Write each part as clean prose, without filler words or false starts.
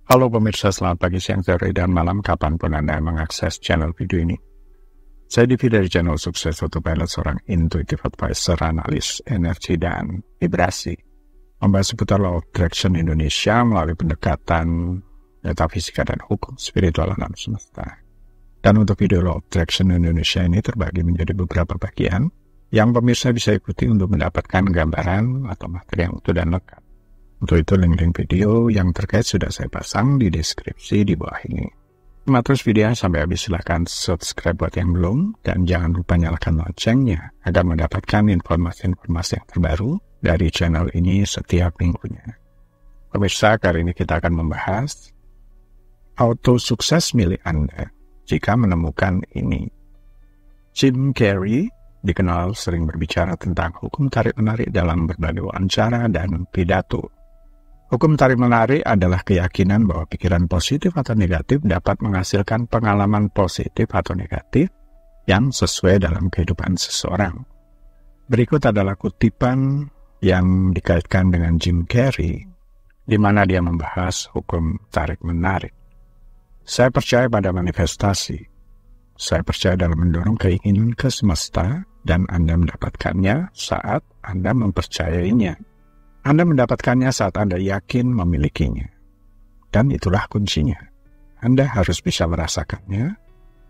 Halo pemirsa, selamat pagi, siang, sore, dan malam kapanpun Anda mengakses channel video ini. Saya Divi dari channel Sukses Autopilot, seorang intuitive advisor, analis energi dan vibrasi. Membahas seputar Law of Attraction Indonesia melalui pendekatan metafisika dan hukum spiritual alam semesta. Dan untuk video Law of Attraction Indonesia ini terbagi menjadi beberapa bagian yang pemirsa bisa ikuti untuk mendapatkan gambaran atau materi yang utuh dan lengkap. Untuk itu link-link video yang terkait sudah saya pasang di deskripsi di bawah ini. Terus video sampai habis, silahkan subscribe buat yang belum, dan jangan lupa nyalakan loncengnya agar mendapatkan informasi-informasi yang terbaru dari channel ini setiap minggunya. Pemirsa, kali ini kita akan membahas auto sukses milik Anda jika menemukan ini. Jim Carrey dikenal sering berbicara tentang hukum tarik-menarik dalam berbagai wawancara dan pidato. Hukum tarik-menarik adalah keyakinan bahwa pikiran positif atau negatif dapat menghasilkan pengalaman positif atau negatif yang sesuai dalam kehidupan seseorang. Berikut adalah kutipan yang dikaitkan dengan Jim Carrey, di mana dia membahas hukum tarik-menarik. Saya percaya pada manifestasi. Saya percaya dalam mendorong keinginan ke semesta, dan Anda mendapatkannya saat Anda mempercayainya. Anda mendapatkannya saat Anda yakin memilikinya. Dan itulah kuncinya. Anda harus bisa merasakannya,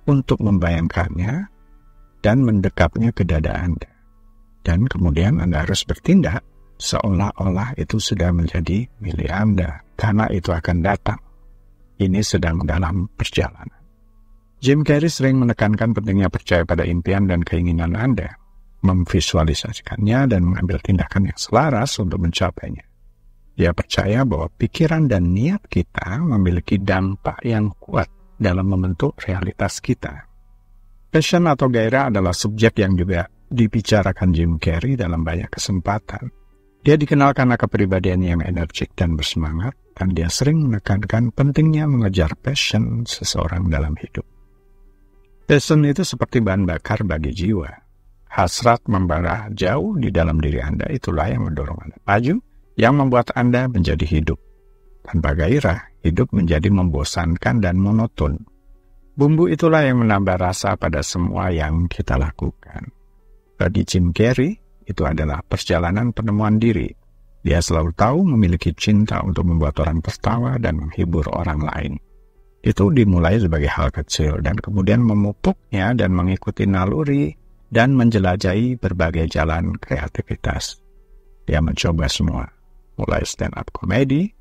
untuk membayangkannya, dan mendekapnya ke dada Anda. Dan kemudian Anda harus bertindak seolah-olah itu sudah menjadi milik Anda, karena itu akan datang. Ini sedang dalam perjalanan. Jim Carrey sering menekankan pentingnya percaya pada impian dan keinginan Anda, memvisualisasikannya dan mengambil tindakan yang selaras untuk mencapainya. Dia percaya bahwa pikiran dan niat kita memiliki dampak yang kuat dalam membentuk realitas kita. Passion atau gairah adalah subjek yang juga dibicarakan Jim Carrey dalam banyak kesempatan. Dia dikenal karena kepribadiannya yang energik dan bersemangat, dan dia sering menekankan pentingnya mengejar passion seseorang dalam hidup. Passion itu seperti bahan bakar bagi jiwa. Hasrat membara jauh di dalam diri Anda, itulah yang mendorong Anda maju, yang membuat Anda menjadi hidup. Tanpa gairah, hidup menjadi membosankan dan monoton. Bumbu itulah yang menambah rasa pada semua yang kita lakukan. Bagi Jim Carrey, itu adalah perjalanan penemuan diri. Dia selalu tahu memiliki cinta untuk membuat orang tertawa dan menghibur orang lain. Itu dimulai sebagai hal kecil dan kemudian memupuknya dan mengikuti naluri dan menjelajahi berbagai jalan kreativitas. Dia mencoba semua, mulai stand-up comedy,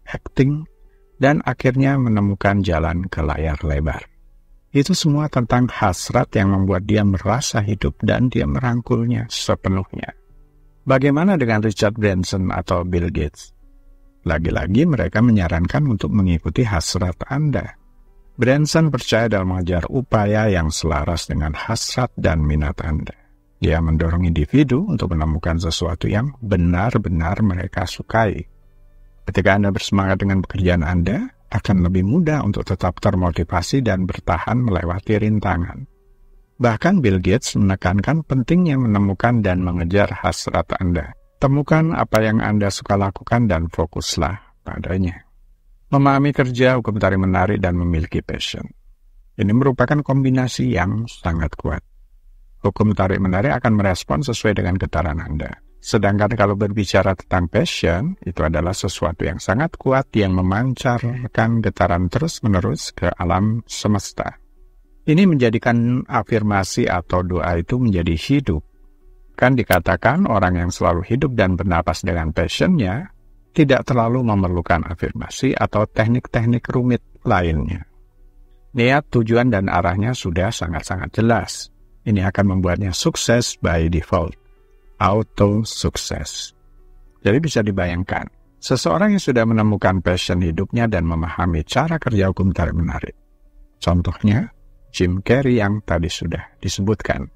acting, dan akhirnya menemukan jalan ke layar lebar. Itu semua tentang hasrat yang membuat dia merasa hidup dan dia merangkulnya sepenuhnya. Bagaimana dengan Richard Branson atau Bill Gates? Lagi-lagi mereka menyarankan untuk mengikuti hasrat Anda. Branson percaya dalam mengejar upaya yang selaras dengan hasrat dan minat Anda. Dia mendorong individu untuk menemukan sesuatu yang benar-benar mereka sukai. Ketika Anda bersemangat dengan pekerjaan Anda, akan lebih mudah untuk tetap termotivasi dan bertahan melewati rintangan. Bahkan Bill Gates menekankan pentingnya menemukan dan mengejar hasrat Anda. Temukan apa yang Anda suka lakukan dan fokuslah padanya. Memahami kerja, hukum tarik-menarik, dan memiliki passion. Ini merupakan kombinasi yang sangat kuat. Hukum tarik-menarik akan merespon sesuai dengan getaran Anda. Sedangkan kalau berbicara tentang passion, itu adalah sesuatu yang sangat kuat yang memancarkan getaran terus-menerus ke alam semesta. Ini menjadikan afirmasi atau doa itu menjadi hidup. Kan dikatakan orang yang selalu hidup dan bernapas dengan passionnya tidak terlalu memerlukan afirmasi atau teknik-teknik rumit lainnya. Niat, tujuan, dan arahnya sudah sangat-sangat jelas. Ini akan membuatnya sukses by default. Auto sukses. Jadi bisa dibayangkan, seseorang yang sudah menemukan passion hidupnya dan memahami cara kerja hukum tarik-menarik. Contohnya, Jim Carrey yang tadi sudah disebutkan.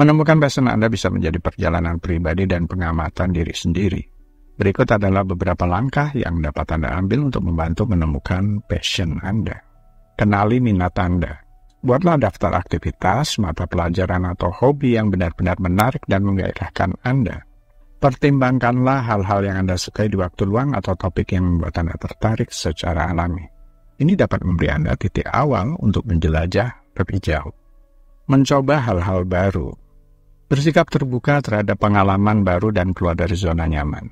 Menemukan passion Anda bisa menjadi perjalanan pribadi dan pengamatan diri sendiri. Berikut adalah beberapa langkah yang dapat Anda ambil untuk membantu menemukan passion Anda. Kenali minat Anda. Buatlah daftar aktivitas, mata pelajaran atau hobi yang benar-benar menarik dan menggairahkan Anda. Pertimbangkanlah hal-hal yang Anda sukai di waktu luang atau topik yang membuat Anda tertarik secara alami. Ini dapat memberi Anda titik awal untuk menjelajah lebih jauh. Mencoba hal-hal baru. Bersikap terbuka terhadap pengalaman baru dan keluar dari zona nyaman.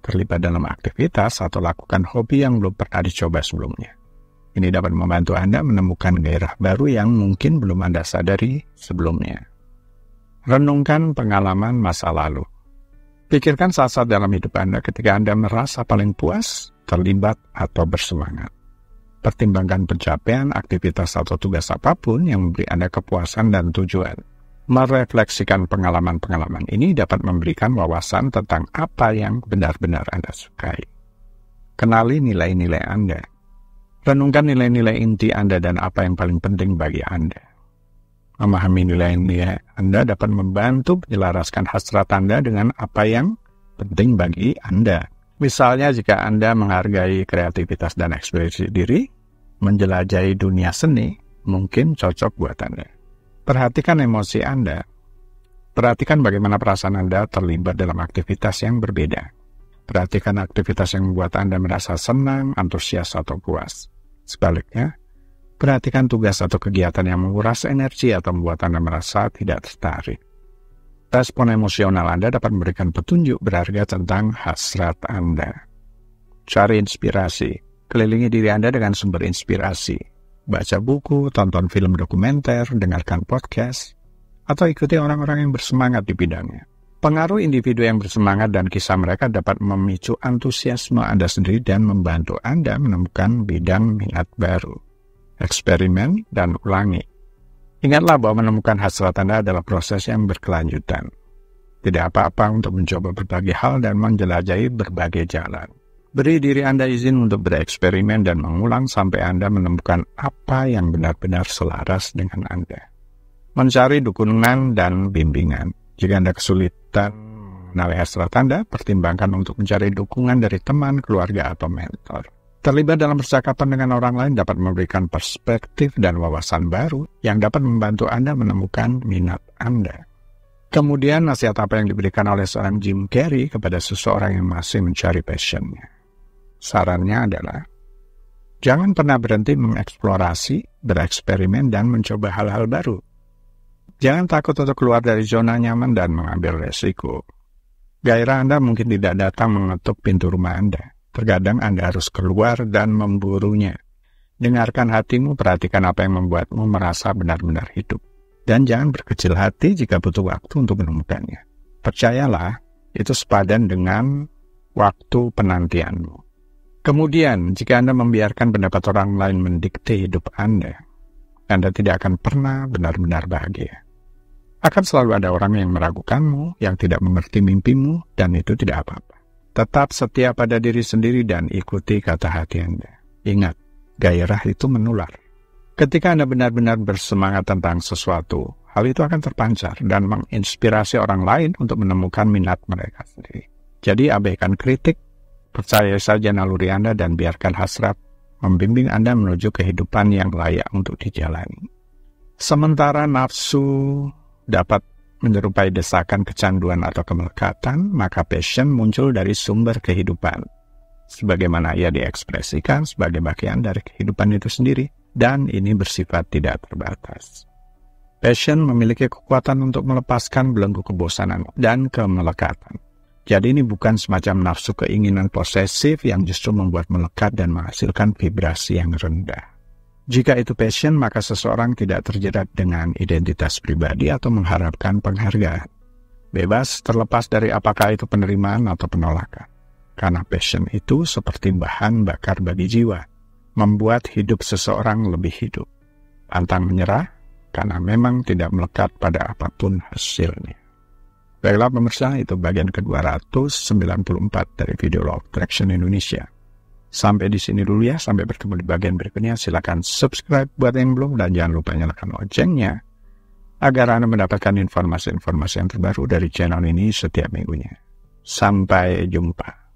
Terlibat dalam aktivitas atau lakukan hobi yang belum pernah dicoba sebelumnya. Ini dapat membantu Anda menemukan gairah baru yang mungkin belum Anda sadari sebelumnya. Renungkan pengalaman masa lalu. Pikirkan saat-saat dalam hidup Anda ketika Anda merasa paling puas, terlibat, atau bersemangat. Pertimbangkan pencapaian, aktivitas, atau tugas apapun yang memberi Anda kepuasan dan tujuan. Merefleksikan pengalaman-pengalaman ini dapat memberikan wawasan tentang apa yang benar-benar Anda sukai. Kenali nilai-nilai Anda. Renungkan nilai-nilai inti Anda dan apa yang paling penting bagi Anda. Memahami nilai-nilai Anda dapat membantu menyelaraskan hasrat Anda dengan apa yang penting bagi Anda. Misalnya jika Anda menghargai kreativitas dan ekspresi diri, menjelajahi dunia seni mungkin cocok buat Anda. Perhatikan emosi Anda. Perhatikan bagaimana perasaan Anda terlibat dalam aktivitas yang berbeda. Perhatikan aktivitas yang membuat Anda merasa senang, antusias, atau puas. Sebaliknya, perhatikan tugas atau kegiatan yang menguras energi atau membuat Anda merasa tidak tertarik. Respon emosional Anda dapat memberikan petunjuk berharga tentang hasrat Anda. Cari inspirasi. Kelilingi diri Anda dengan sumber inspirasi. Baca buku, tonton film dokumenter, dengarkan podcast, atau ikuti orang-orang yang bersemangat di bidangnya. Pengaruh individu yang bersemangat dan kisah mereka dapat memicu antusiasme Anda sendiri dan membantu Anda menemukan bidang minat baru. Eksperimen dan ulangi. Ingatlah bahwa menemukan hasrat Anda adalah proses yang berkelanjutan. Tidak apa-apa untuk mencoba berbagai hal dan menjelajahi berbagai jalan. Beri diri Anda izin untuk bereksperimen dan mengulang sampai Anda menemukan apa yang benar-benar selaras dengan Anda. Mencari dukungan dan bimbingan. Jika Anda kesulitan mengenali hasrat Anda, pertimbangkan untuk mencari dukungan dari teman, keluarga, atau mentor. Terlibat dalam percakapan dengan orang lain dapat memberikan perspektif dan wawasan baru yang dapat membantu Anda menemukan minat Anda. Kemudian, nasihat apa yang diberikan oleh seorang Jim Carrey kepada seseorang yang masih mencari passion-nya? Sarannya adalah, jangan pernah berhenti mengeksplorasi, bereksperimen, dan mencoba hal-hal baru. Jangan takut untuk keluar dari zona nyaman dan mengambil resiko. Gairah Anda mungkin tidak datang mengetuk pintu rumah Anda. Terkadang Anda harus keluar dan memburunya. Dengarkan hatimu, perhatikan apa yang membuatmu merasa benar-benar hidup. Dan jangan berkecil hati jika butuh waktu untuk menemukannya. Percayalah, itu sepadan dengan waktu penantianmu. Kemudian, jika Anda membiarkan pendapat orang lain mendikte hidup Anda tidak akan pernah benar-benar bahagia. Akan selalu ada orang yang meragukanmu, yang tidak mengerti mimpimu, dan itu tidak apa-apa. Tetap setia pada diri sendiri dan ikuti kata hati Anda. Ingat, gairah itu menular. Ketika Anda benar-benar bersemangat tentang sesuatu, hal itu akan terpancar dan menginspirasi orang lain untuk menemukan minat mereka sendiri. Jadi abaikan kritik, percaya saja naluri Anda dan biarkan hasrat membimbing Anda menuju kehidupan yang layak untuk dijalani. Sementara nafsu dapat menyerupai desakan kecanduan atau kemelekatan, maka passion muncul dari sumber kehidupan. Sebagaimana ia diekspresikan sebagai bagian dari kehidupan itu sendiri, dan ini bersifat tidak terbatas. Passion memiliki kekuatan untuk melepaskan belenggu kebosanan dan kemelekatan. Jadi ini bukan semacam nafsu keinginan posesif yang justru membuat melekat dan menghasilkan vibrasi yang rendah. Jika itu passion, maka seseorang tidak terjerat dengan identitas pribadi atau mengharapkan penghargaan. Bebas terlepas dari apakah itu penerimaan atau penolakan. Karena passion itu seperti bahan bakar bagi jiwa, membuat hidup seseorang lebih hidup. Pantang menyerah, karena memang tidak melekat pada apapun hasilnya. Baiklah pemirsa, itu bagian ke-294 dari video Law of Attraction Indonesia. Sampai di sini dulu ya, sampai bertemu di bagian berikutnya. Silakan subscribe buat yang belum dan jangan lupa nyalakan loncengnya agar Anda mendapatkan informasi-informasi yang terbaru dari channel ini setiap minggunya. Sampai jumpa.